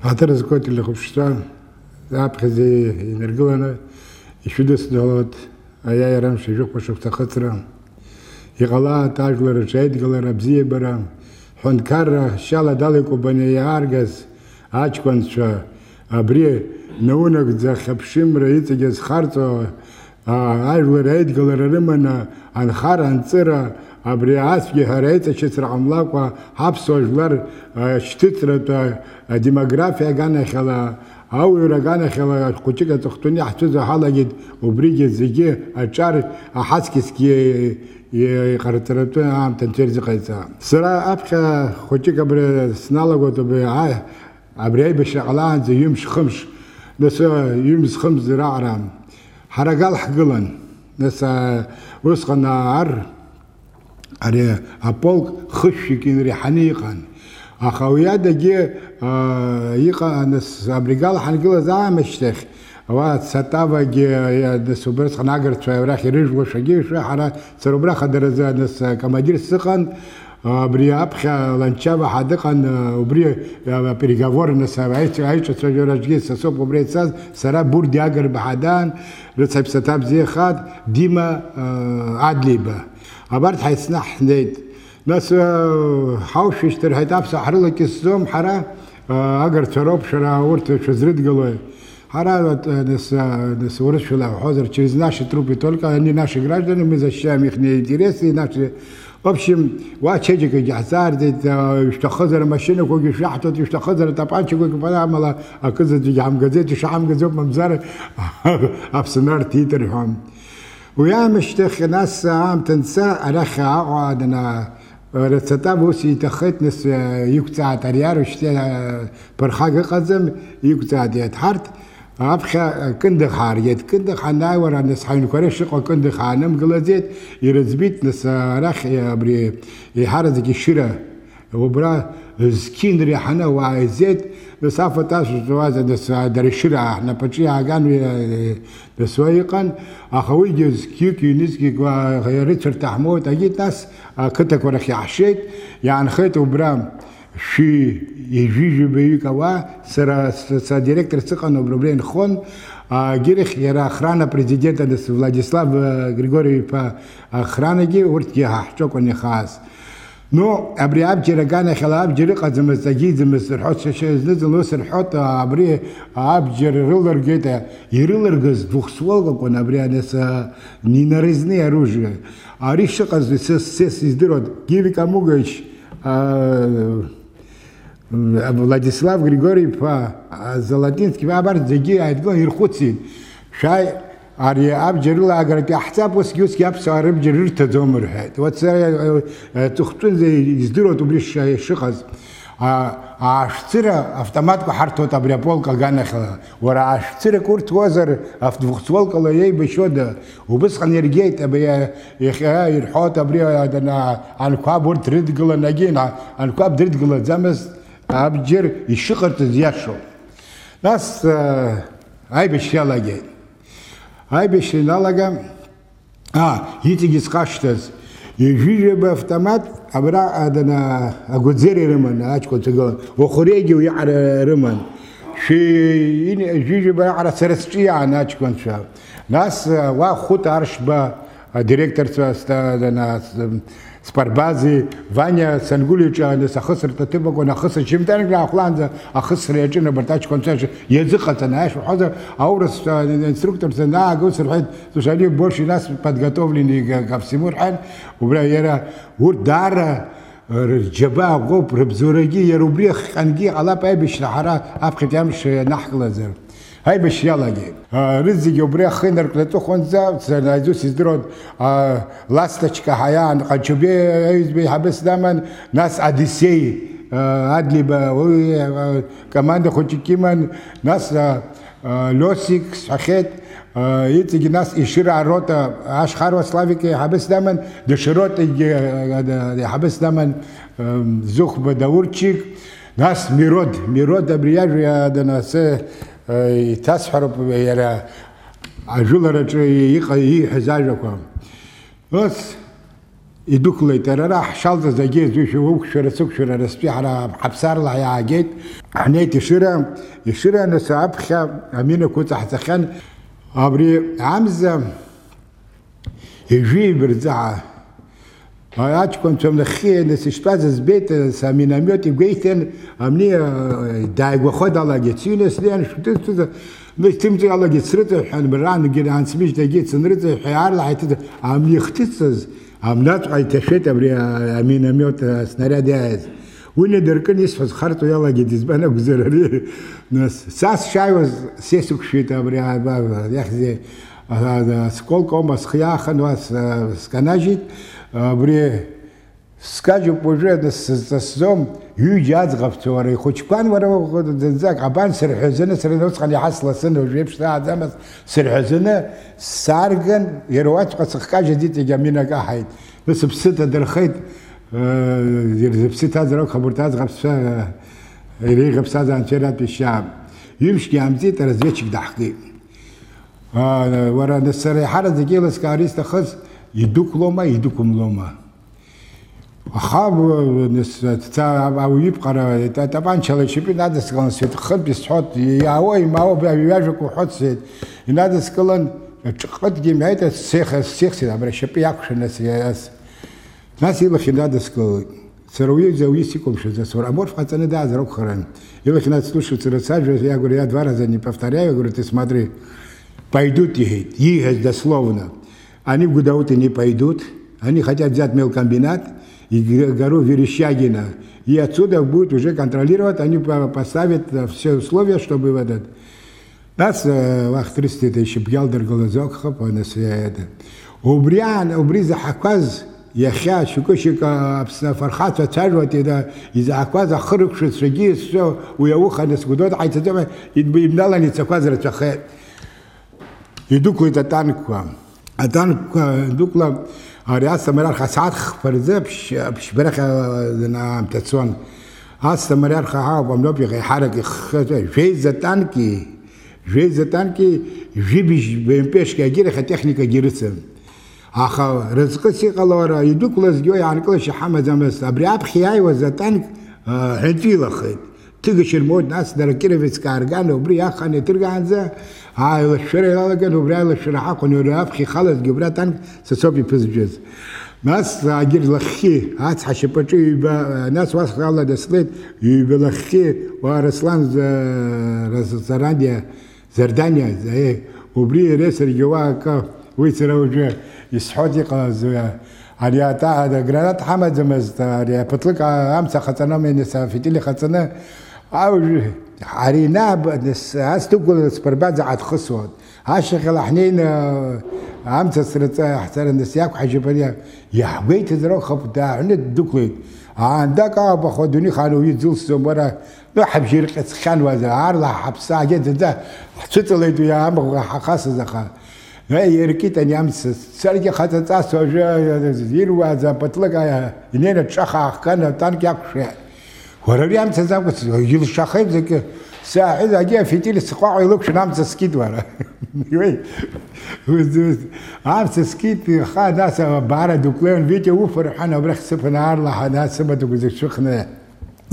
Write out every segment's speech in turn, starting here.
Атерзкотили общества, запхази энергилана, еще десдолот, а я и раньше жил по шахтахацрам. Игала тажглара, жайдгалара, бзиебара, хонкара, шала далеко бане аргас, ачкванша, абри, наунак захапшим раицагес харто, ажглара, айдгалара римана, анхара, анцира, абри асфги харайца чесра амлаква, хапсожглар, штитрата, демография ганахала, аура ганахала, кучика тохтуни, ахтуза халагид, убриги зиги, ачар, ахаскиски, قررت عام تنترز قيسا سرا أبخا خوتي قبل سنالغو تبي عبري بشغلان زي يمش خمش نس يمس خمس زراع رام حرقال حقلن نس وسقنا عر أري أبولك خش كين ريحانيقان أخويا دجي يقا نس أبريقال حنقول زعم الشيخ وات ستابا جي سوبرس خناجر تشاورخ رجل وشجي شو حرا سروبرا خدر زانس كمدير سخن بريابخ لانشابا حدقن وبري بريغافور نس عايش تشاورجي سوب وبريتساز سرا بور دياجر بحدان رتسب ستاب زي خاد ديما عدليبا عبرت حيسنح نيت ناس حوش يشتر هيتاب سحرلك السوم حرا اگر تروب شرا ورت شزرد قلوي Хара нас урышила хозер через наши трупы только они наши граждане, мы защищаем их интересы, наши. В общем, вачеджика джазардит, что хозер машина, коги шахтот, что хозер тапанчик, коги подамала, а кызы джам газеты, шам газет мамзар, абсонар титр хам. ويا مشتخ ناس عام تنسى أرخى عقدنا رتستا بوسي تخت نس يقطع تريار وشتى برخاق قزم يقطع ديت حرت أبخا كندخ حاريت كندخ حناي ورا نس حين كورش شق كندخ حنم قلزيت يرزبيت نس رخ بري يحرز كشرة وبرا سكين ريحنا وعزيت مسافة تاش جواز نس درشرة احنا بتشي عجان بسويقا أخوي جز كيك ينسكي غيرت تحموت أجيت ناس كتك ورخ يحشيت يعني خيط وبرام شي يجيجي بيكوا سرا ديرектор سقنا بروبلين خون جيرخ يرا охрана президента دس Владислав Григорьевич охрана جي ورتكي حچوك نخاس نو ابرياب جرغان خلاب جرق زمزجي زمسرحوت نزل نسرحوت ابري اب جرلر جيتا يرلرغز двухстволка кон абрианес не нарезные оружия а ришка сес издирот Гивик Амугович Владислав Григорьевич Золотинский абар зеги айдго ирхутсин шай أري أبجر لا أقرأ أحساب وسيوس يابس أرب جرر تزومر هاد وتسا تختون زي يزدرو تبريش شخص عشترة أفتمات كحرتو تبري بولك جانا خلا ورا عشترة كورت وزر أفتوخسوالك الله يي بشودة وبس خن يرجيت أبي يخيا يرحوت أبري أنا عن كواب ورد تريد قلا نجين عن كواب تريد قلا زمس أبجر يشقر تزياشو ناس هاي بشيالله جاي هاي بشينالجا يتيجي سقاشتز يجي بأفتمات أبرا أدنا أقدزيري رمان أشكو تقول وخريجي ويعر رمان شيء يجي بأعرى سرسجية عن أشكو نشاف ناس وخوت عرش با ديرектор أدنا سباربازي فانيا سنقوليش أنا سخسر تتبقى وأنا خسر شيء متانك لا أخلانزا أخسر يجينا برتاش كونساش يزقة تناش وحذر أورس إنستруктор تنا أقول حد تشالي больше ناس подготовлены ко всему حال وبلا يرى ورد جبا غوب ربزورجي يروبريخ خنجي على باي بشرحرا أبخت يمش نحكي زر هاي بشيالله جي رزق يبريخ خينر كلتو خونزا سنايزوس يزدرون لاستشكا حيان قنشبي يزبي حبس دامن ناس أديسي أدلي با كمان خوتي كيمان ناس لوسيك صحيت يتيجي ناس يشير روتا أشخار وسلافيك حبس دامن دشروت حبس دامن زوخ بدورتشيك ناس ميرود أبرياج يا دناس تسحر يرى عجولة يحزاجكم بس يدوكليت راح شالت زجيز وشو سكشر رسبي على حبسار الله يا جيت حنيت يشرا نسعب خا امين كنت حتخن ابري عمزه يجي برزعه هاج كنت من خي نسشتاز بيت ساميناميوت جيتن امني دايغ وخد الله جيتسينس لان شو تمشي الله جيتسرت حن بران جي عن سميش جيت سنرت حيار لحيت عم يختسز عم نطعي تشيت ابري اميناميوت снаряд وين دركن يسفز خرطو يلا جيت زبانا غزرري ناس ساس شاي سيسوك شيت ابري ياخذ هذا сколько масхяхан вас сканажит ابري سكاجو بوجه السوم يجاز غفتوري خوشكان ورا ذاك عبان سر حزنه سر نوس خلي حصل سنه وجيب شتا زعما سر حزنه سارغن يروات قسخكا جديد جمينا قاحيد بس بسته درخيت بسته درو خبرتاز غفسا يلي غفسا زانشرات بالشام يمشي عمزي ترزيتش دحقي ورا نسري حرز جيلس كاريس تخص يدوك يدوكم لوما خاب نس تاع او يبقى طبعا شلشبي نادى سكلن سيت خد بيسحط يا هو ما هو بيواجهك وحط سيت نادى سكلن قد جمعيت السيخ سي عبر شبي ياكش الناس ناس يلا نادى سكل سروي زويسيكم شو زور امور فاتنا да زرок хрен يلا ناس слушают рассаживают я говорю я два раза не повторяю говорю ты смотри пойдут ехать дословно они в Гудауты не пойдут они хотят взять мелкомбинат и гору Верещагина. И отсюда будет уже контролировать, они поставят все условия, чтобы в этот... Нас вахтристы это еще бьялдер глазок хапа это. Убри захаказ яхя шукошика фархат ватажват это из захаказ ахрыкшит шаги все уяуха на скудот айтадома и бимдала не цаказ рачахе. Идуку это танк. А танк дукла أرياس مرار خسعات فرزة بش برخ نعم تسون هاس مرار خااب وملو بيغي حركة جيزة تانكي جيبش بيمبيش كأجير ختكنيكا جيرسم آخا رزق سيقالورا يدوك لزجوا يعني كل شيء حمد زمس أبرياب خياي وزتانك حنتيلا خيط تيجي الموت ناس دركير في سكارجان وبري أخاني ترجع عنزة هاي الشرع لقى وبري الشرع حقن يراب خي خلص جبراتن سسوبي بزجز ناس أجير لخي هات حشبتشي يبقى ناس واسخ الله دسلت يبقى لخي ورسلان زرانديا زردانيا زي وبري ريسر جواك ويسر وجه يسحودي قازويا علياتا هذا جرانات حمد زمزت عليا بطلق أمس خطنا من سافتي خطنا أو عرينا بس هستقول سبرباد عاد خصوت هالشغل حنين أمس صرت أحسن النسياق حجبني يا حبيت ذروق خبطة عند دقيق عندك باخذوني خانوا يزول سمرة لو حبشير خان وذا عارلا حبسا جد ذا حسيت ليدو يا عم خاص ذا هاي ركيت أني أمس سرقة خطت أسوجا زير وذا بطلقة إننا تشخخ كان تانك يكشى وربي أمس زاوس يجيب الشخيب زك ساعة إذا جاء في تيل السقاع يلوكش أمس سكيت ورا أمس سكيت خا ناس بارد وكلون فيديو وفرحنا برخ سفنا عارلا ناس سبتوا جزء شخنا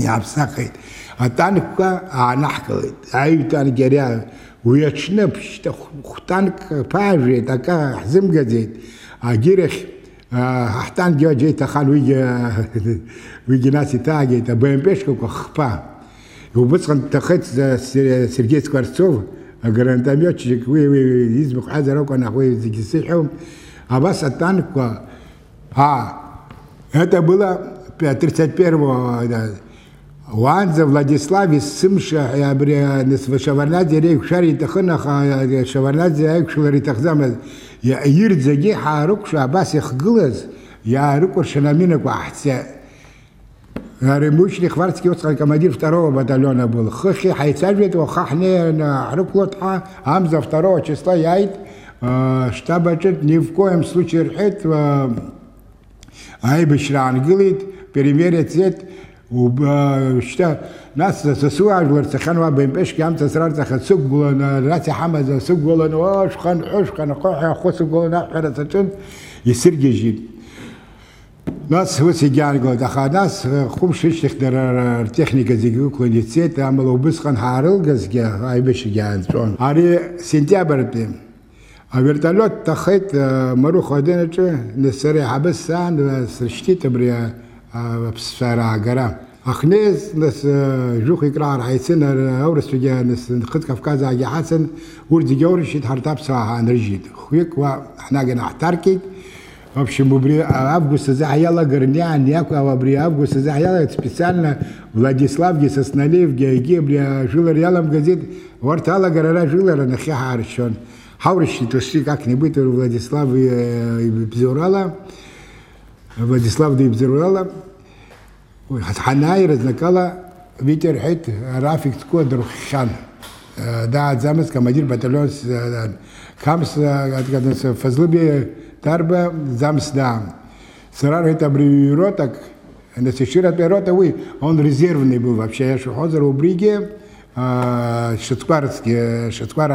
يا بساقيت أتانك نحكي أي تاني جريان ويشنبش تختانك باجي تكا حزم جديد أجيرخ أحتان جاي تخان ويجي ناس تاجي تبين بيشكو خبا وبس كنت تخيت سيرجي سكوارتسوف أجرانتاميوتش وي يزبق هذا روك أنا أخوي زي سيحهم أبص أتانك это было 31 وانزا فلاديسلاف سمشة يا بري شوارنادي ريك شاري تخنخ شوارنادي ريك شلري تخزام يا يرد زجي حارك شعباس يخجلز يا ركور شنامينك واحسا ريموشني خوارتسكي وصل كمدير второго батальона был خخي حيتسجد وخحني حرك لطحة همزة второго числа яйт штабачет ни в коем случае рхет ай бешран гилит перемерить цвет وشتا ناس تسوع ورتخانوا بين بيش كام تسرار تخسق بولنا راسي حمزه سق بولنا واش خن حوش خن قوح خوس بولنا حرتن يسرج جيد Нас وسيجان قلت أخا ناس خم شيش تقدر التكنيكا زيجو كونيتسيت عملوا بس خان حارل جزجا هاي بش جان شون هاري سنتيابر تيم أبرتالوت تخيت مرو خدينا شو نسري حبس سان سرشتي تبريا بسفارة عجرة أخنيز نس جوخ يقرأ حيسن أورس فيجا نس خد كفكاز عجي حسن ورد جوري شيت هرتاب ساعة نرجيد خويك وإحنا جنا احتركي В общем, августа захаяла горня, някаква абри августа захаяла специально Владислав Гесоснолев, Гебрия, Жилар Ялам газет, вартала горара Жилара на Хахаршон. Хаурищи, то что как-нибудь Владислав и Бзурала, Владислав да и Бзурала, Ханай разнакала, ветер хит, Рафик Скодр Хан. Да, замес, командир батальон, Камс, когда Фазлуби, Тарба замс дам. Сарар это брюроток, на сечират рота вы, он резервный был вообще. Я шухозер у бриге, шатквара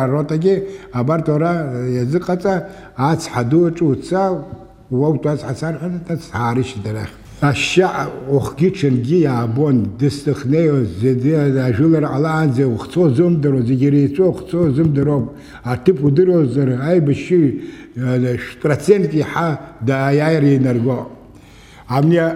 ротаги, а бартора языката, ац хадуч уца, уоут ац хасар, это сариш дарах. الشع وخجيتشن جي عبون دستخنيو زدي جولر على عنزة وخصو زمدرو زجريتو خصو زمدرو عتبو درو زر هاي بشي شتراتسنتي حا دا يايري نرجو عمني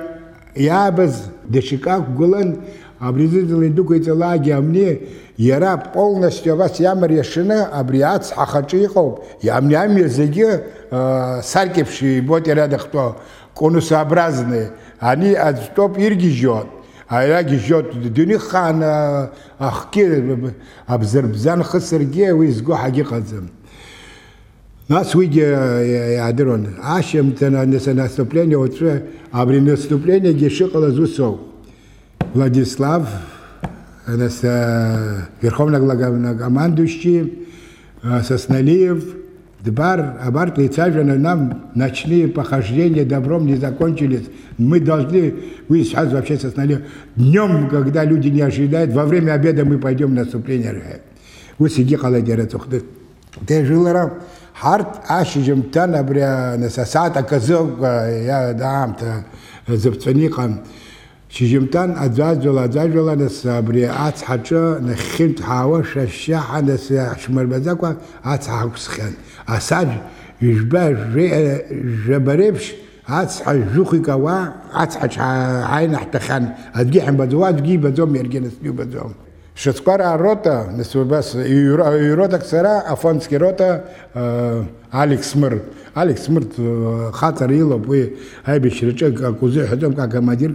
يابز دشيكاك قولن обрезать лендуку эти лаги, а мне яра полностью вас ямар решена, обряд хахачихов, я мне языки саркившие, вот рядом кто конусообразные, они от стоп ирги жжет, а ирги жжет, дюни хан ахки обзербзан хасерге, вы изго хагихазем. Нас выйди ядрон, ашем-то на наступление, вот а при наступлении гешикала зусов. Владислав, верховнокомандующий, Соснолиев, Дбар, Абарт, Лицажина, нам ночные похождения добром не закончились. Мы должны, вы сейчас вообще Соснолиев, днем, когда люди не ожидают, во время обеда мы пойдем на наступление. Вы сиди, холодерец, ты жил, харт, ашижем, тан, абря, насасата, козел, я дам-то, завцаникам. شجمتان أزاجولا نس بريعات حتى نخنت حواش الشاحة نس شمر بزاكوا عات حوسخان أساج يجبا جبريبش عات حجوخي كوا عات حج عين احتخان أدقيحن بدواج جي بدوم يرجع نسبيو بدوم شتقارا روتا نسبة بس يروتا كسرا أفونسكي روتا أليكس مر أليكس مرت خاطر يلا بوي هاي بشرجة كوزي حدهم كمدير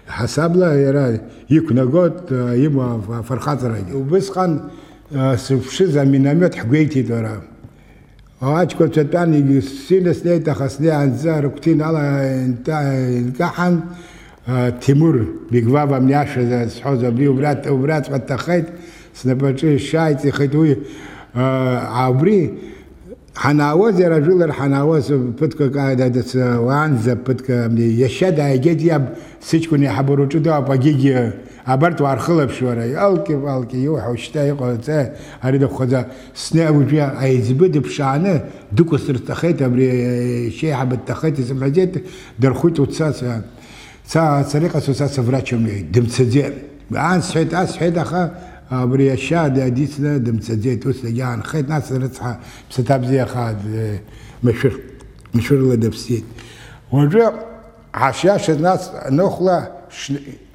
حساب له يرى يكون قط يما فرخاطر وبس كان سبشة زمينامات حقيقتي ترى هاج كنت تاني سنة تخصني عن زار كتين على انتحن تيمور بقوابا منياشة سحوزة بلي وبرات قد تخيت سنبتشي شايتي خيتوي عبري حناوز يا رجل الحناوز بدك قاعدة وانزة بدك يشد يجد ياب سيجكوني حبرو جدا باجي عبرت وارخلب شوية ألكي يوح وشتاي قلت أريد أخذ سنة وجا أيزبد بشانة دوكو سرتخيت أبري شيء حبت تخيت سمعت درخوت وتساس سرقة سوساس فراتشوم دم سجل عن صحيت أخا أبري الشاد أديسنا دم سجيت وسجان خيت ناس رتصحى بستابزي أخاد مشهور لدبسيت ورجع عشاش الناس نخلة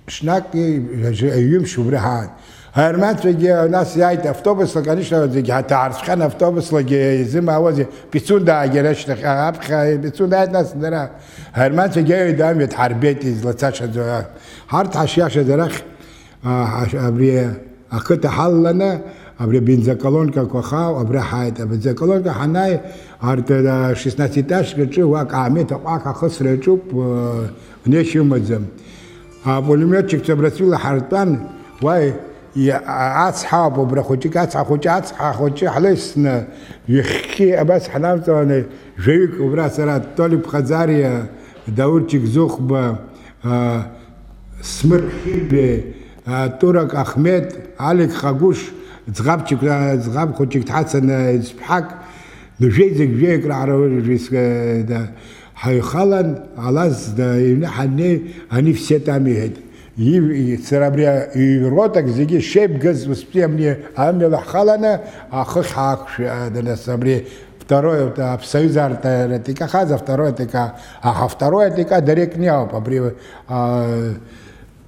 شناك يمشوا برهان هرمات تجي ناس جايت أفطوبس لقانيش لازم هتعرف خان أفطوبس لقي زي ما هو زي بيسون دا جرش أبخا بيسون دا ناس درا هرمات تجي دام يتحربيتي لتاش هذا هارت عشاش درخ أبري أكتر حلنا أبري بنزكالونكا كخاو أبري حياة بنزكالونكا حناي هارت 16 كتشو واق عميت واق خسر تشوب نيشيو مزم أبوليميتشك تبرسيل حرتان واي أصحاب وبرخوتك أصحاب حلسنا يحكي أبس حنامتوني جيك وبراسرات طالب خزاريا داورتشك زوخبا سمر خيبي تورك أحمد عليك خاقوش زغاب خوتشك تحسن سبحك نجيزك جيك العربي دا Хайхалан, Алаз, да, они все там едут. И царабрия и роток зиги шеп газ восприемление амела халана ахахак да на сабре второе это союзар тика хаза второе тика второе тика дарек няу побри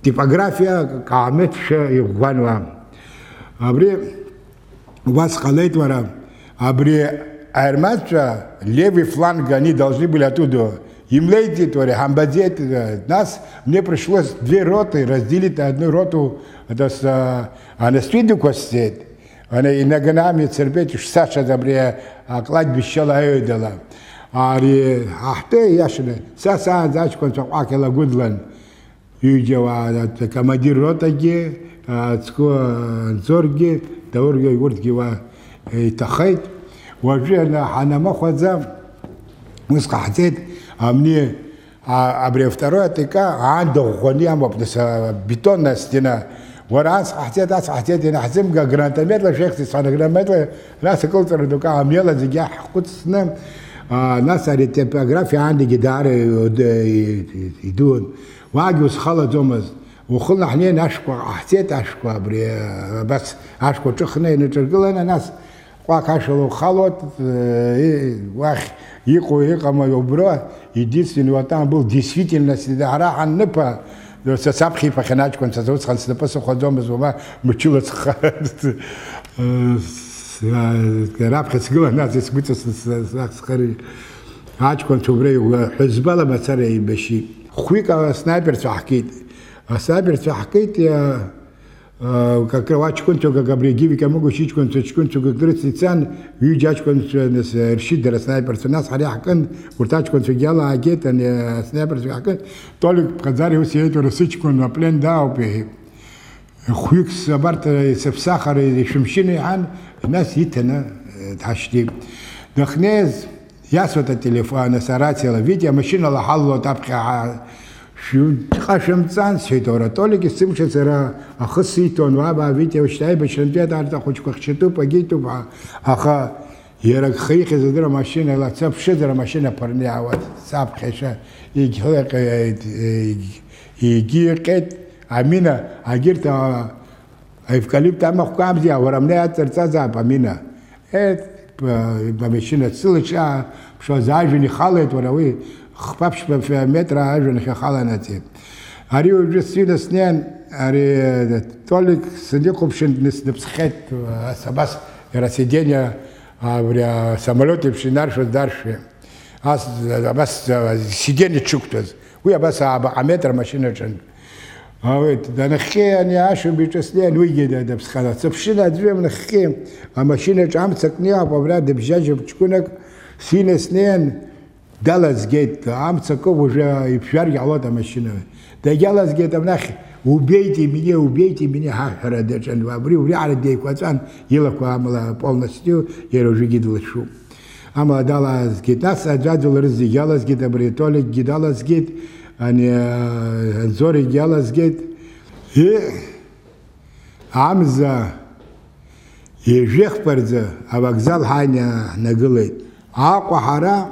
типография камет ше иванва абре вас халет вара абре арматра левый фланг они должны были оттуда. Им лейти, хамбадет, нас, мне пришлось две роты разделить на одну роту, на свиду костет, и на гнаме церпеть, Саша добре, кладбище лаэдала. Ахте, яшне, саса, зачкон, акела гудлан, юдева, командир ротаги, зорги, таурги, гуртгива, тахайт, вообще на ханамахвадзам, мы скахтет, а мне, абре второе тыка, андо гониам, бетонная стена. Ворас, хотят, и нахзим, как гранатометла, шехты, санаграметла, нас и культура дука, амела, зигя, худсна, нас ари типография, анди гидары идут. Вагиус хала домас, ухулна хнен ашква, хотят ашква, абре, бас ашква чухне, нечергилана нас, кашалу халот, вах, единственный вот там был действительно Арахан Непа, Сапхи Паханачку, он создался Хансапаса Ходом из ума, мучила Рабха Сгила, нас здесь быть скорее. Ачкон Тубрею, Хизбала Мацаре и Беши. Хуика снайпер Цахкит. А снайпер Цахкит я как Ачконцу, как Абрегивика, могу Чичконцу, Чичконцу, как Грицицан, Юджачконцу, Ршидер, снайпер, нас Харяхан, Уртачконцу Гела, Агет, а не снайпер Цахкит, только Казари Усиету Росичкон на плен Даупи. Хуикс Барта Сахар и Шумшины Ан, нас Итана Ташти. Дахнез, ясвата телефона, Саратила, видя, машина лахалла тапха. شو خشم زن سیداره تولی که سیمش سر آخه تون و بعدی وشتای بچن بیاد آرتا خوش کشتو پگی تو با آخه یه خیلی زدر ماشین لا سب شدر ماشین پرنی عوض سب خشه یکی قید امینه اگر تا افکالیپت هم خوام زیاد ورم نه ترتاز اب امینه با ماشین سلش شو زاجنی خالد وراوی خبابش في متر عجون خالناتي. أريو جسيد سنين أري تولك صديقهم شن نبسخت سباس راسيدينيا أبريا самолёте بشنار شو دارش. بس سيديني تشوكتز. ويا بس عمتر ماشينة شن. أويت ده نخي أنا عاشوا بيجسنين ويجي ده بسخات. سبشنا دريم نخي ماشينة عم سكنيها ببلاد بجاج بتشكونك سين سنين. Даллас гейт, Амцаков уже и пшарги алота машина. Да Даллас гейт, убейте меня, хахара дечан, вабри, вряли дей квацан, елаку амала полностью, я уже гидал шу. Амала Даллас гейт, нас аджадил разди Даллас гейт, абри, толик гидалас гейт, а не Зори Даллас гейт. И Амза, и Жехпардза, а вокзал Ханя нагылет. Аквахара,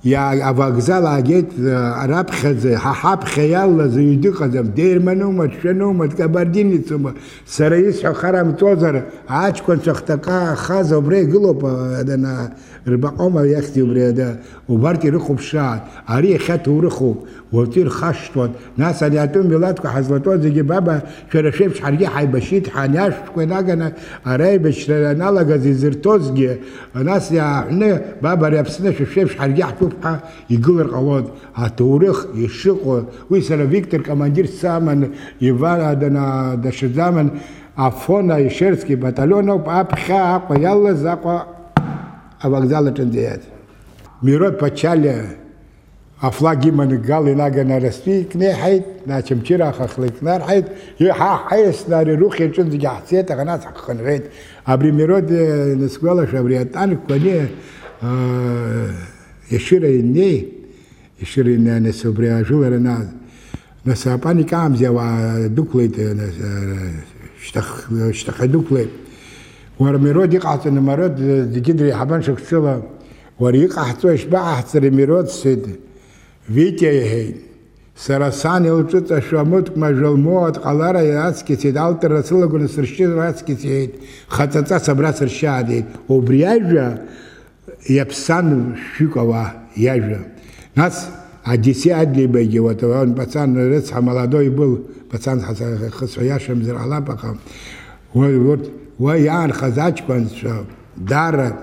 يا أفغزال أجيت عرب خزة حاب خيال زيدك خزم دير منو شنو متكبردين ثم سريس حرام توزر عاج كنت اختقا خاز وبري قلوب هذا ربعهم يختي وبري هذا وبرتي رخو بشاد أري خت ورخو وطير خشط ناس اللي أتون بلادك حزلتون زي بابا شرشيبش حرجي حيبشيت حنياش كنا أري بشرنا لقى زي زرتوزجي ناس يا بابا ريبسنا شرشيبش حرجي يقول القواد هتورخ يشقوا ويسأل فيكتور كماندير سامن يفان هذا دشزامن عفونا يشيرسكي بطلونه بأبخا أقوى يلا زاقوا أبغزالة تنزيات ميرود باتشالي أفلاقي من قال لنا نرسبي كني حيد ناشم تيرا خخلك نار حيد يها حيس نار روح يجون زي حسيت غناس حقن غيد أبري ميرود نسقولا شابريات أنا كوني يشيرني أنا سوبريا جولر ناس أباني كام زي ودوكليت اشتخ دوكليت ورميرود يقعد المرود دقدري حبان شخصيلا وريقع حتى إشباع حتى ميرود سيد Витя, Сарасан илчуца шамут мажалмот, Алара яцкисит, Алтер Расилагуна сырщит яцкисит, Хатаца собра сырщадит. Обряжа Япсан Щукова, яжа. Нас Одиссеад либеги, вот он пацан, молодой был, пацан Хасваяшем Зералапаха, вот Ваян Хазачкан, Дара,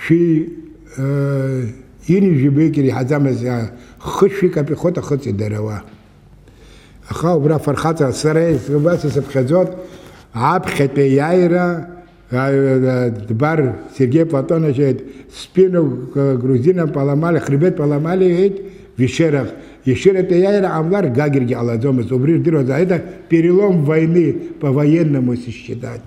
Ши Ини Жибекери Хазамазя, Хыши Капихота Хоти Дерева. Ахау бра Фархата Сарей, Субаса Сабхазот, Абхете Яйра, Бар Сергей Платонович, спину грузинам поломали, хребет поломали, в Ещерах. Ещер это Яйра Амлар Гагерги Аладомас, это перелом войны по-военному считать.